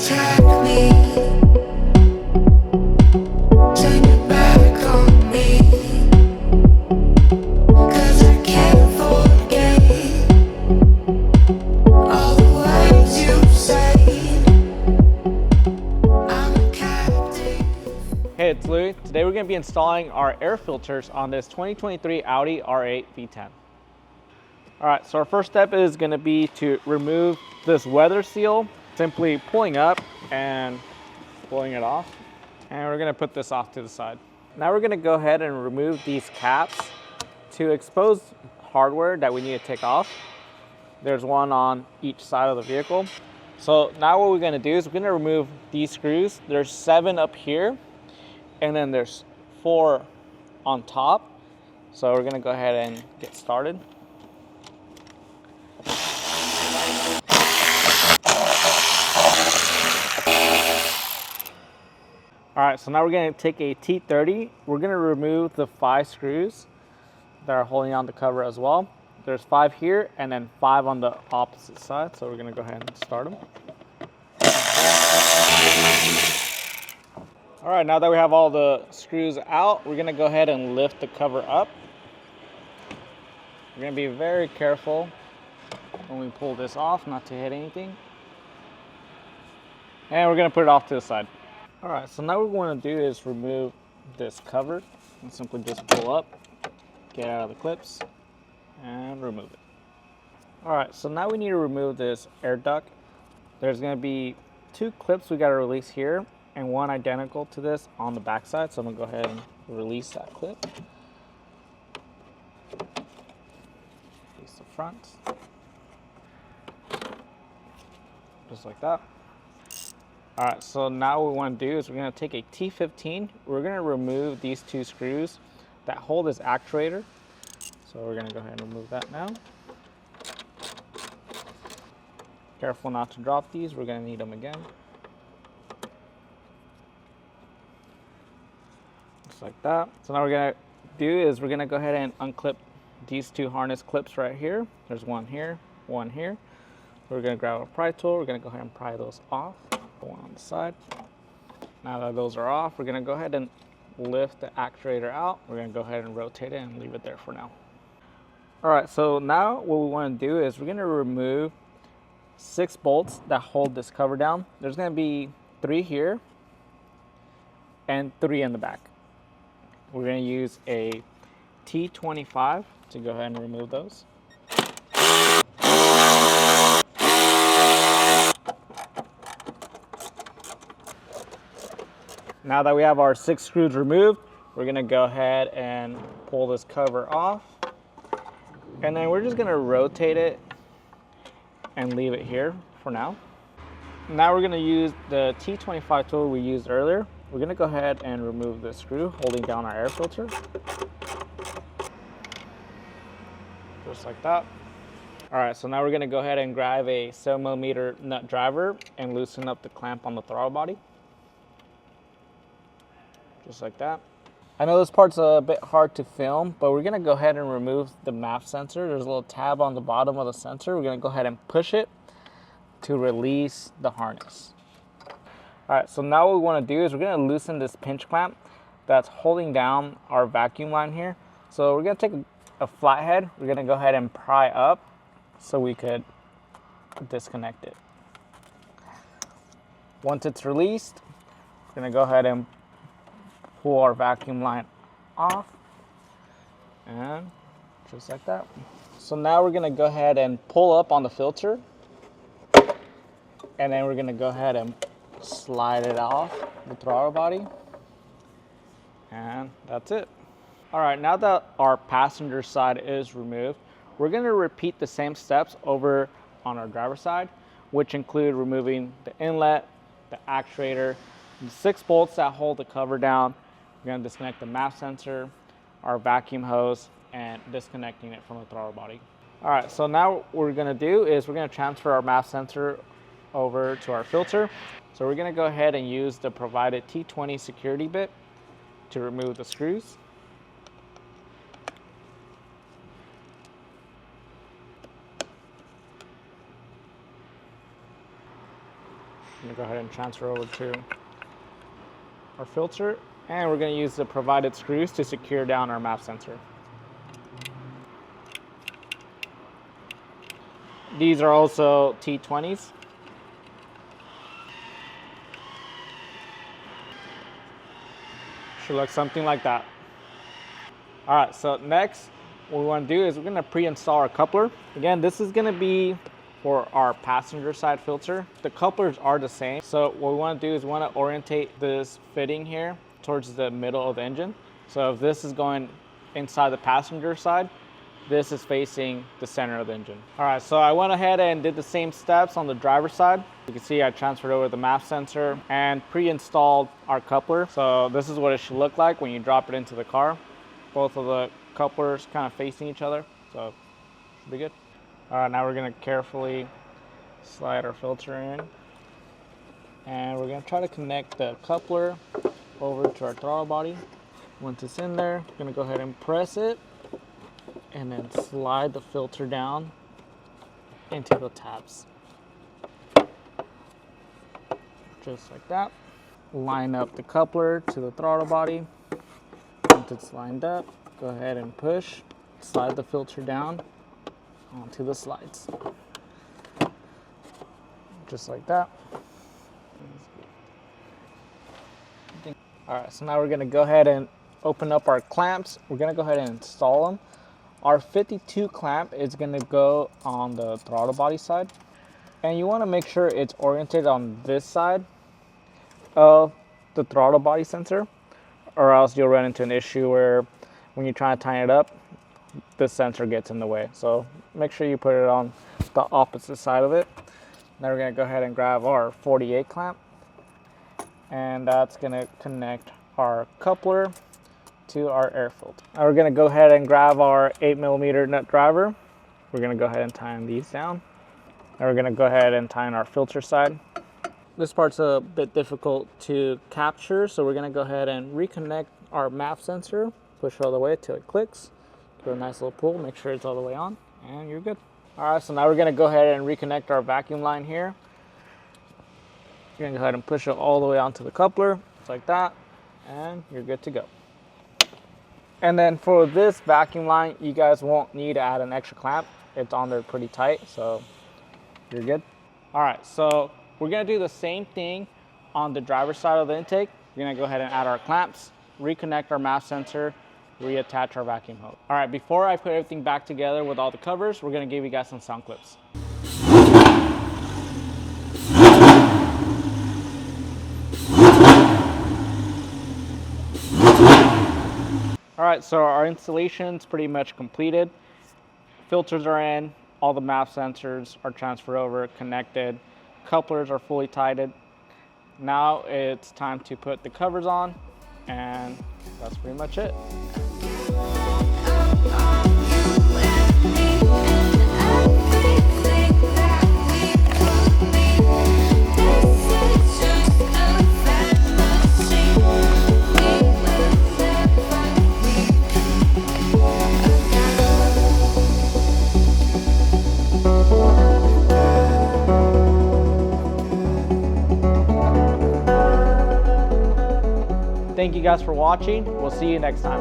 attack me. Turn your back on me. 'Cause I can't forget all the words you say. I'm a captive. Hey, it's Louis. Today we're going to be installing our air filters on this 2023 Audi R8 V10. All right, so our first step is going to be to remove this weather seal, simply pulling up and pulling it off. And we're going to put this off to the side. Now we're going to go ahead and remove these caps to expose hardware that we need to take off. There's one on each side of the vehicle. So now what we're going to do is we're going to remove these screws. There's 7 up here, and then there's 4 on top. So we're going to go ahead and get started. All right, so now we're going to take a T30. We're going to remove the 5 screws that are holding on the cover as well. There's 5 here and then 5 on the opposite side. So we're going to go ahead and start them. All right, now that we have all the screws out, we're going to go ahead and lift the cover up. We're going to be very careful when we pull this off, not to hit anything. And we're going to put it off to the side. All right, so now what we want to do is remove this cover and simply just pull up, get out of the clips, and remove it. All right, so now we need to remove this air duct. There's going to be 2 clips we got to release here and 1 identical to this on the back side. So I'm going to go ahead and release that clip. Release the front. Just like that. All right, so now what we want to do is we're going to take a T15. We're going to remove these 2 screws that hold this actuator. So we're going to go ahead and remove that now. Careful not to drop these. We're going to need them again. Just like that. So now what we're going to do is we're going to go ahead and unclip these 2 harness clips right here. There's 1 here, 1 here. We're going to grab a pry tool. We're going to go ahead and pry those off. 1 on the side. Now that those are off, we're going to go ahead and lift the actuator out. We're going to go ahead and rotate it and leave it there for now. All right, so now what we want to do is we're going to remove 6 bolts that hold this cover down. There's going to be 3 here and 3 in the back. We're going to use a T25 to go ahead and remove those. Now that we have our 6 screws removed, we're going to go ahead and pull this cover off. And then we're just going to rotate it and leave it here for now. Now we're going to use the T25 tool we used earlier. We're going to go ahead and remove the screw holding down our air filter. Just like that. All right, so now we're going to go ahead and grab a 7mm nut driver and loosen up the clamp on the throttle body. Just like that. I know this part's a bit hard to film, but we're going to go ahead and remove the MAF sensor. There's a little tab on the bottom of the sensor. We're going to go ahead and push it to release the harness. All right, so now what we want to do is we're going to loosen this pinch clamp that's holding down our vacuum line here. So we're going to take a flathead. We're going to go ahead and pry up so we could disconnect it. Once it's released, we're going to go ahead and pull our vacuum line off, and just like that. So now we're going to go ahead and pull up on the filter, and then we're going to go ahead and slide it off the throttle body, and that's it. All right, now that our passenger side is removed, we're going to repeat the same steps over on our driver's side, which include removing the inlet, the actuator, the 6 bolts that hold the cover down. We're going to disconnect the MAF sensor, our vacuum hose, and disconnecting it from the throttle body. All right, so now what we're going to do is we're going to transfer our MAF sensor over to our filter. So we're going to go ahead and use the provided T20 security bit to remove the screws. I'm gonna go ahead and transfer over to our filter, and we're gonna use the provided screws to secure down our MAF sensor. These are also T20s. Should look something like that. All right, so next, what we want to do is we're going to pre-install our coupler. Again, this is going to be for our passenger side filter. The couplers are the same. So what we want to do is we want to orientate this fitting here towards the middle of the engine. So if this is going inside the passenger side, this is facing the center of the engine. All right, so I went ahead and did the same steps on the driver's side. You can see I transferred over the MAF sensor and pre-installed our coupler. So this is what it should look like when you drop it into the car. Both of the couplers kind of facing each other, so should be good. All right, now we're gonna carefully slide our filter in, and we're gonna try to connect the coupler over to our throttle body. Once it's in there, we're gonna go ahead and press it, and then slide the filter down into the tabs. Just like that. Line up the coupler to the throttle body. Once it's lined up, go ahead and push, slide the filter down onto the slides. Just like that. All right, so now we're gonna go ahead and open up our clamps. We're gonna go ahead and install them. Our 52 clamp is gonna go on the throttle body side. And you wanna make sure it's oriented on this side of the throttle body sensor, or else you'll run into an issue where when you try to tighten it up, the sensor gets in the way. So make sure you put it on the opposite side of it. Now we're gonna go ahead and grab our 48 clamp, and that's gonna connect our coupler to our air filter. Now we're gonna go ahead and grab our 8mm nut driver. We're gonna go ahead and tighten these down. Now we're gonna go ahead and tighten our filter side. This part's a bit difficult to capture, so we're gonna go ahead and reconnect our MAF sensor, push it all the way till it clicks. Give it a nice little pull, make sure it's all the way on, and you're good. All right, so now we're gonna go ahead and reconnect our vacuum line here. You're gonna go ahead and push it all the way onto the coupler, just like that, and you're good to go. And then for this vacuum line, you guys won't need to add an extra clamp. It's on there pretty tight, so you're good. All right, so we're gonna do the same thing on the driver's side of the intake. We're gonna go ahead and add our clamps, reconnect our MAF sensor, reattach our vacuum hose. All right, before I put everything back together with all the covers, we're gonna give you guys some sound clips. All right, so our installation's pretty much completed. Filters are in, all the MAF sensors are transferred over, connected, couplers are fully tighted. Now it's time to put the covers on, and that's pretty much it. Thank you guys for watching. We'll see you next time.